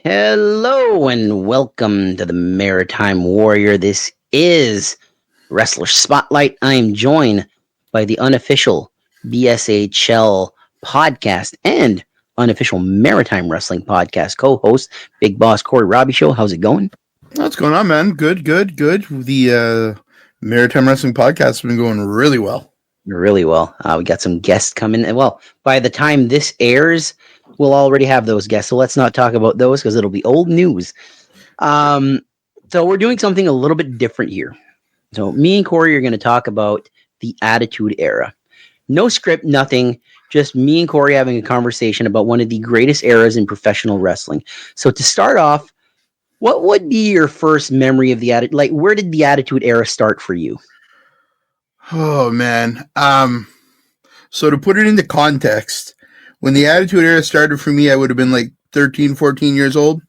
Hello and welcome to the Maritime Warrior. This is Wrestler Spotlight. I am joined by the unofficial BSHL podcast and unofficial Maritime Wrestling podcast co-host, Big Boss Corey Robbie Show. How's it going? What's going on, man? Good. The Maritime Wrestling podcast has been going really well. Really well. We got some guests coming. And well, by the time this airs, we'll already have those guests. So let's not talk about those because it'll be old news. So we're doing something a little bit different here. So me and Corey are going to talk about the Attitude Era. No script, nothing. Just me and Corey having a conversation about one of the greatest eras in professional wrestling. So to start off, what would be your first memory of the Attitude? Like, where did the Attitude Era start for you? Oh, man. So to put it into context, when the Attitude Era started for me, I would have been like 13, 14 years old.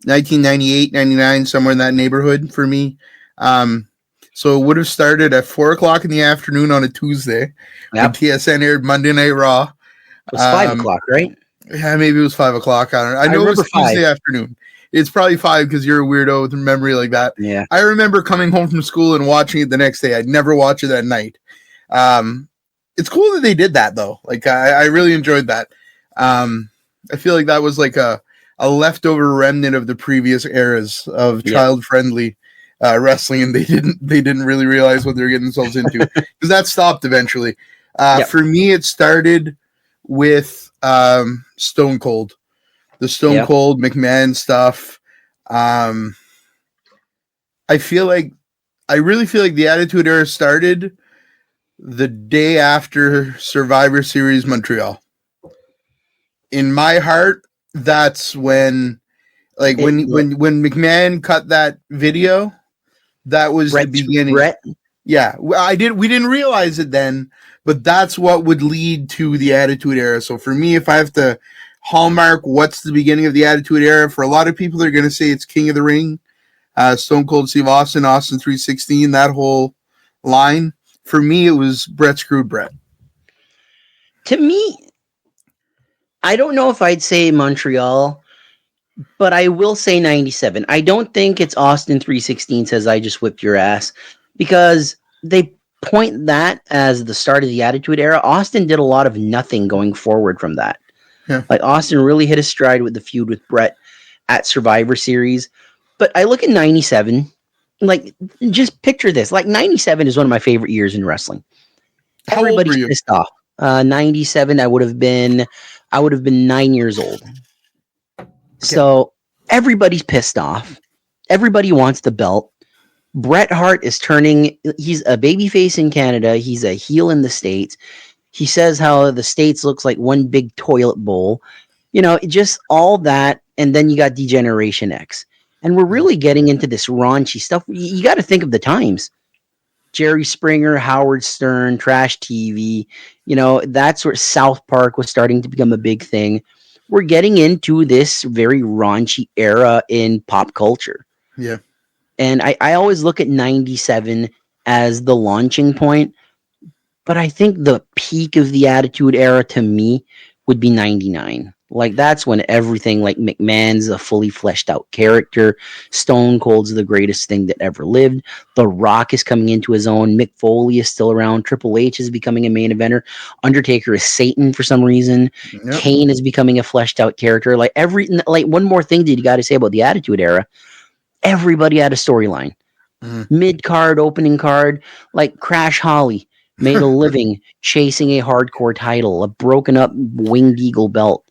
1998, 99, somewhere in that neighborhood for me. So it would have started at 4 o'clock in the afternoon on a Tuesday. Yep. When TSN aired Monday Night Raw. It was 5 o'clock, right? Yeah, maybe it was 5 o'clock. I don't know. I know it was Tuesday afternoon. It's probably 5 because you're a weirdo with a memory like that. Yeah. I remember coming home from school and watching it the next day. I'd never watch it at night. It's cool that they did that, though. Like, I really enjoyed that. I feel like that was like a leftover remnant of the previous eras of child-friendly wrestling, and they didn't really realize what they were getting themselves into because that stopped eventually. For me, it started with Stone Cold. The Stone Cold McMahon stuff. I really feel like the Attitude Era started the day after Survivor Series Montreal. In my heart, that's when McMahon cut that video, that was the beginning. Yeah, we didn't realize it then, but that's what would lead to the Attitude Era. So for me, if I have to hallmark what's the beginning of the Attitude Era, for a lot of people, they're going to say it's King of the Ring, Stone Cold Steve Austin, Austin 316, that whole line. For me, it was Bret Screwed Bret. To me, I don't know if I'd say Montreal, but I will say 97. I don't think it's Austin 316 says I just whipped your ass, because they point that as the start of the Attitude Era. Austin did a lot of nothing going forward from that. Yeah. Like, Austin really hit a stride with the feud with Bret at Survivor Series. But I look at 97, like, just picture this. Like, 97 is one of my favorite years in wrestling. How Everybody's old were you? Pissed off. 97, I would have been 9 years old. Okay. So everybody's pissed off. Everybody wants the belt. Bret Hart is turning. He's a babyface in Canada. He's a heel in the States. He says how the States looks like one big toilet bowl. You know, just all that. And then you got Degeneration X. And we're really getting into this raunchy stuff. You got to think of the times. Jerry Springer, Howard Stern, trash TV, you know, that's where South Park was starting to become a big thing. We're getting into this very raunchy era in pop culture. Yeah. And I always look at 97 as the launching point, but I think the peak of the Attitude Era to me would be 99. Like, that's when everything, like, McMahon's a fully fleshed out character. Stone Cold's the greatest thing that ever lived. The Rock is coming into his own. Mick Foley is still around. Triple H is becoming a main eventer. Undertaker is Satan for some reason. Yep. Kane is becoming a fleshed out character. Like, one more thing that you got to say about the Attitude Era. Everybody had a storyline. Mid card, opening card, like Crash Holly made a living chasing a hardcore title, a broken up Winged Eagle belt.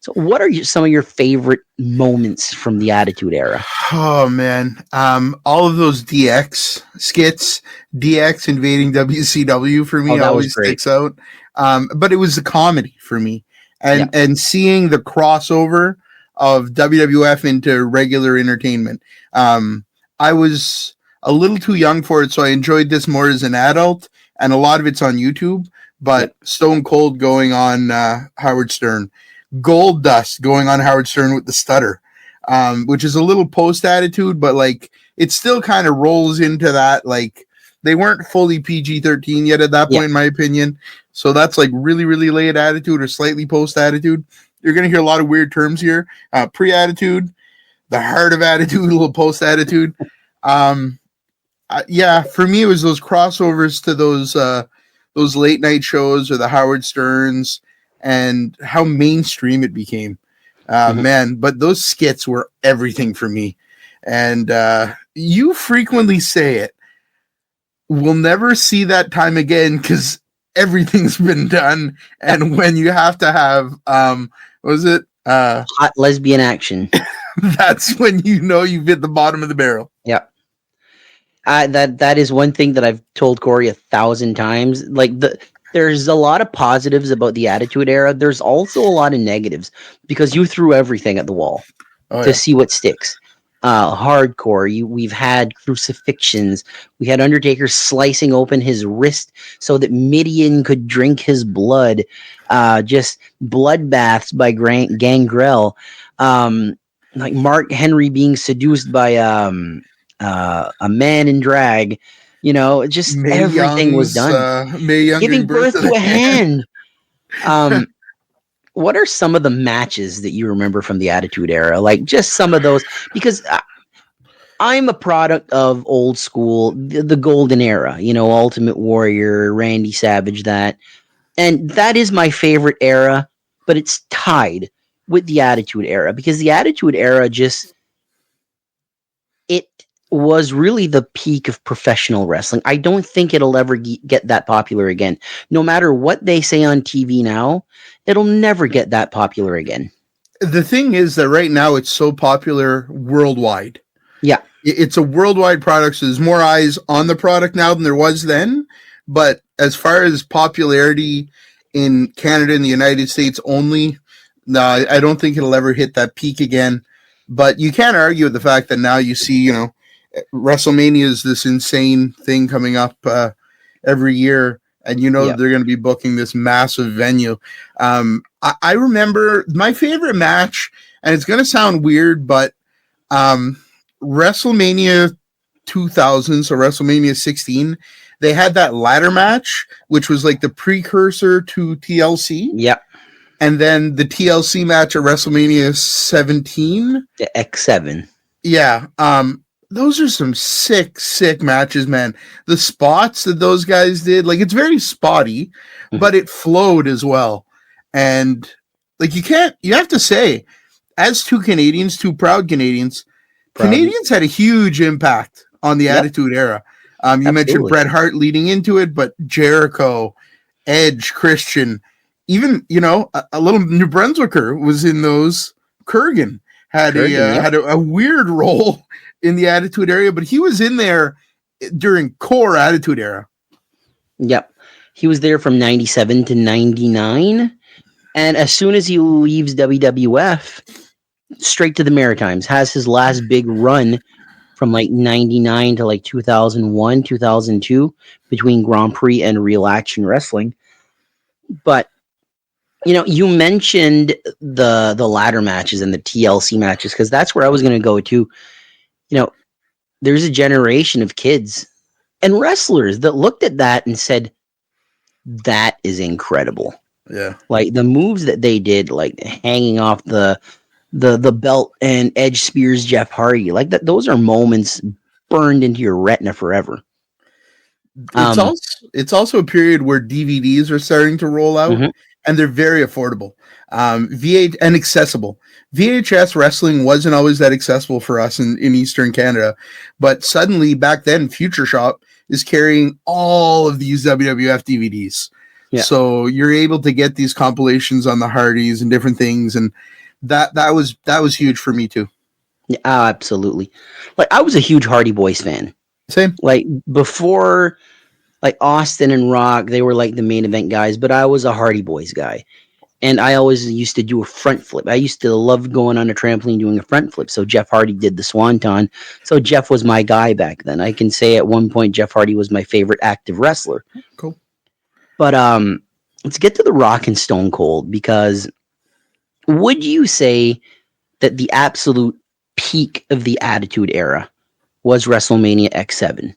So what are some of your favorite moments from the Attitude Era? Oh, man. All of those DX skits, DX invading WCW for me always sticks out. But it was the comedy for me. And seeing the crossover of WWF into regular entertainment. I was a little too young for it, so I enjoyed this more as an adult, and a lot of it's on YouTube. But Stone Cold going on Howard Stern. Gold Dust going on Howard Stern with the stutter, which is a little post-Attitude, but like it still kind of rolls into that. Like, they weren't fully PG-13 yet at that point, in my opinion. So that's like really, really late Attitude or slightly post-Attitude. you're going to hear a lot of weird terms here. Pre-attitude, the heart of attitude, a little post-attitude. Yeah, for me, it was those crossovers to those late night shows or the Howard Sterns and how mainstream it became. Man, but those skits were everything for me. And you frequently say it. We'll never see that time again because everything's been done. And when you have to have, what was it? Hot lesbian action. That's when you know you've hit the bottom of the barrel. Yeah. That is one thing that I've told Corey 1,000 times. Like there's a lot of positives about the Attitude Era. There's also a lot of negatives because you threw everything at the wall to see what sticks. Hardcore. We've had crucifixions. We had Undertaker slicing open his wrist so that Midian could drink his blood. Just bloodbaths by Gangrel. Like Mark Henry being seduced by a man in drag. Just Mae everything Young's, was done. Mae Young Giving birth to a hand. What are some of the matches that you remember from the Attitude Era? Like just some of those, because I'm a product of old school, the golden era, Ultimate Warrior, Randy Savage, and that is my favorite era, but it's tied with the Attitude Era because the Attitude Era it was really the peak of professional wrestling. I don't think it'll ever get that popular again. No matter what they say on TV now, it'll never get that popular again. The thing is that right now it's so popular worldwide. Yeah. It's a worldwide product, so there's more eyes on the product now than there was then. But as far as popularity in Canada and the United States only, no, I don't think it'll ever hit that peak again. But you can't argue with the fact that now you see, WrestleMania is this insane thing coming up every year, and they're going to be booking this massive venue. I remember my favorite match, and it's going to sound weird, but WrestleMania 2000, so WrestleMania 16, they had that ladder match, which was like the precursor to TLC. Yeah. And then the TLC match at WrestleMania 17. The X7. Yeah. Those are some sick matches, man. The spots that those guys did, like it's very spotty, but it flowed as well. And like you have to say, as two Canadians, two proud Canadians, Canadians had a huge impact on the Attitude Era. You mentioned Bret Hart leading into it, but Jericho, Edge, Christian, even, a little New Brunswicker was in those. Kurgan had a weird role in the Attitude Era, but he was in there during core Attitude Era. Yep. He was there from 97 to 99. And as soon as he leaves WWF, straight to the Maritimes, has his last big run from like 99 to like 2001, 2002 between Grand Prix and Real Action Wrestling. But you mentioned the ladder matches and the TLC matches because that's where I was going to go to. There's a generation of kids and wrestlers that looked at that and said, that is incredible. Yeah. Like the moves that they did, like hanging off the belt and Edge spears Jeff Hardy, like that. Those are moments burned into your retina forever. It's also a period where DVDs are starting to roll out, and they're very affordable. And accessible. VHS wrestling wasn't always that accessible for us in Eastern Canada, but suddenly back then, Future Shop is carrying all of these WWF DVDs. Yeah. So you're able to get these compilations on the Hardys and different things, and that was huge for me too. Yeah, absolutely. Like I was a huge Hardy Boys fan. Same. Like before, like Austin and Rock, they were like the main event guys, but I was a Hardy Boys guy. And I always used to do a front flip. I used to love going on a trampoline doing a front flip. So Jeff Hardy did the Swanton. So Jeff was my guy back then. I can say at one point Jeff Hardy was my favorite active wrestler. Cool. But let's get to the Rock and Stone Cold, because would you say that the absolute peak of the Attitude Era was WrestleMania X7?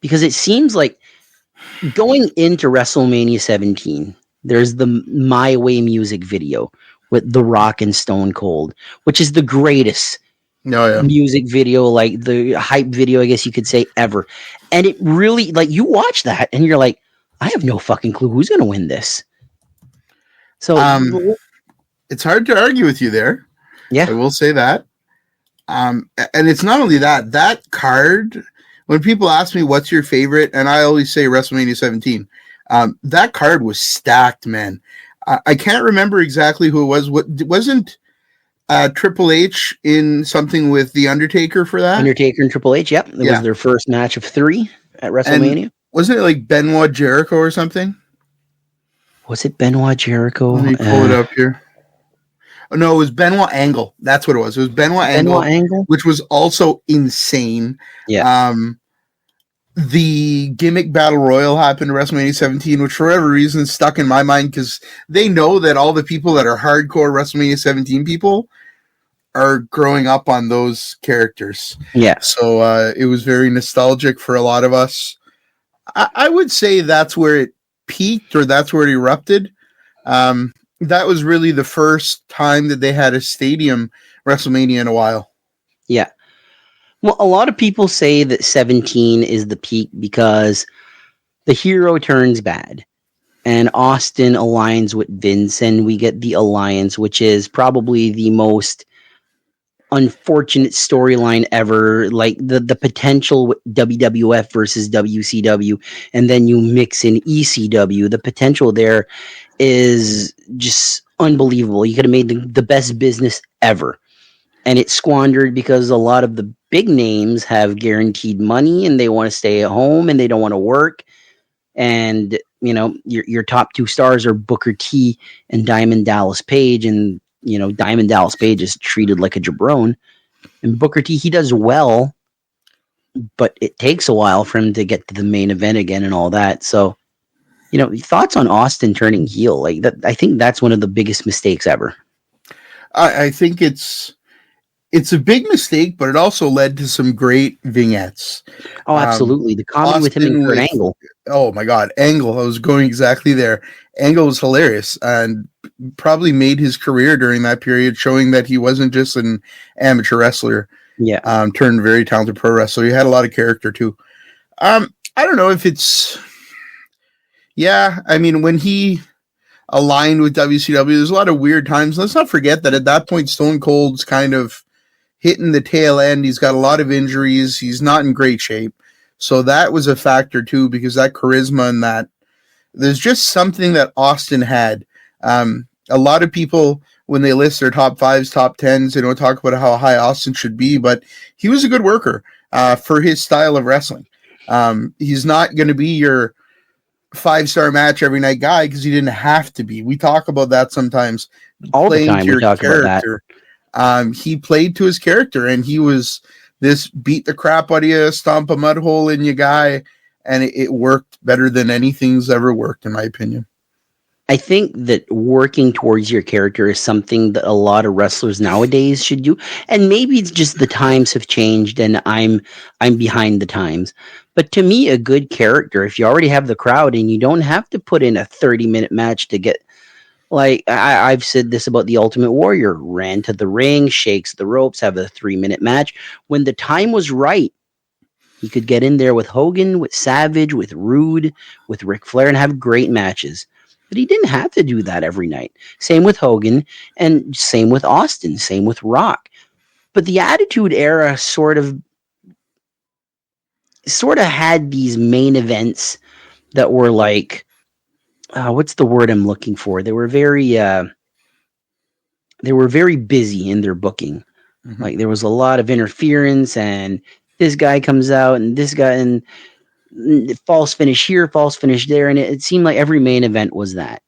Because it seems like going into WrestleMania 17, there's the My Way music video with The Rock and Stone Cold, which is the greatest No, yeah. music video, like the hype video, I guess you could say, ever. And it really, like, you watch that and you're like, I have no fucking clue who's going to win this. So, It's hard to argue with you there. yeah. I will say that. And it's not only that, that card, when people ask me what's your favorite, and I always say WrestleMania 17, that card was stacked, man. I can't remember exactly who it was. Wasn't Triple H in something with The Undertaker for that? Undertaker and Triple H, yep. It was their first match of 3 at WrestleMania. And wasn't it like Benoit Jericho or something? Was it Benoit Jericho? Let me pull it up here. Oh, no, it was Benoit Angle. That's what it was. It was Benoit Angle, which was also insane. Yeah. The gimmick battle royal happened at WrestleMania 17, which for whatever reason stuck in my mind because they know that all the people that are hardcore WrestleMania 17 people are growing up on those characters. Yeah. So it was very nostalgic for a lot of us. I would say that's where it peaked, or that's where it erupted. That was really the first time that they had a stadium WrestleMania in a while. Yeah. Well, a lot of people say that 17 is the peak because the hero turns bad and Austin aligns with Vince, and we get the alliance, which is probably the most unfortunate storyline ever. Like the potential with WWF versus WCW, and then you mix in ECW. The potential there is just unbelievable. You could have made the best business ever. And it's squandered because a lot of the big names have guaranteed money and they want to stay at home and they don't want to work. And, you know, your top 2 stars are Booker T and Diamond Dallas Page. And, you know, Diamond Dallas Page is treated like a jabron. And Booker T, he does well, but it takes a while for him to get to the main event again and all that. So, you know, thoughts on Austin turning heel? Like that, I think that's one of the biggest mistakes ever. I think it's a big mistake, but it also led to some great vignettes. Oh, absolutely. The comedy with him and Kurt Angle. Oh my God. Angle. I was going exactly there. Angle was hilarious and probably made his career during that period, showing that he wasn't just an amateur wrestler. Yeah. Turned very talented pro wrestler. He had a lot of character too. I don't know if it's, yeah. I mean, when he aligned with WCW, there's a lot of weird times. Let's not forget that at that point, Stone Cold's kind of hitting the tail end. He's got a lot of injuries. He's not in great shape. So that was a factor too, because that charisma and that there's just something that Austin had. A lot of people, when they list their top 5s, top 10s, they don't talk about how high Austin should be, but he was a good worker for his style of wrestling. He's not going to be your 5-star match every night guy because he didn't have to be. We talk about that sometimes. All the time we talk about that. He played to his character, and he was this beat the crap out of you, stomp a mud hole in you guy, and it worked better than anything's ever worked, in my opinion. I think that working towards your character is something that a lot of wrestlers nowadays should do. And maybe it's just the times have changed and I'm behind the times. But to me, a good character, if you already have the crowd and you don't have to put in a 30-minute match to get, like I've said this about the Ultimate Warrior, ran to the ring, shakes the ropes, have a 3-minute match. When the time was right, he could get in there with Hogan, with Savage, with Rude, with Ric Flair and have great matches. But he didn't have to do that every night. Same with Hogan and same with Austin, same with Rock. But the Attitude Era sort of had these main events that were like, what's the word I'm looking for? They were very busy in their booking. Mm-hmm. Like there was a lot of interference and this guy comes out and this guy and false finish here, false finish there. And it seemed like every main event was that.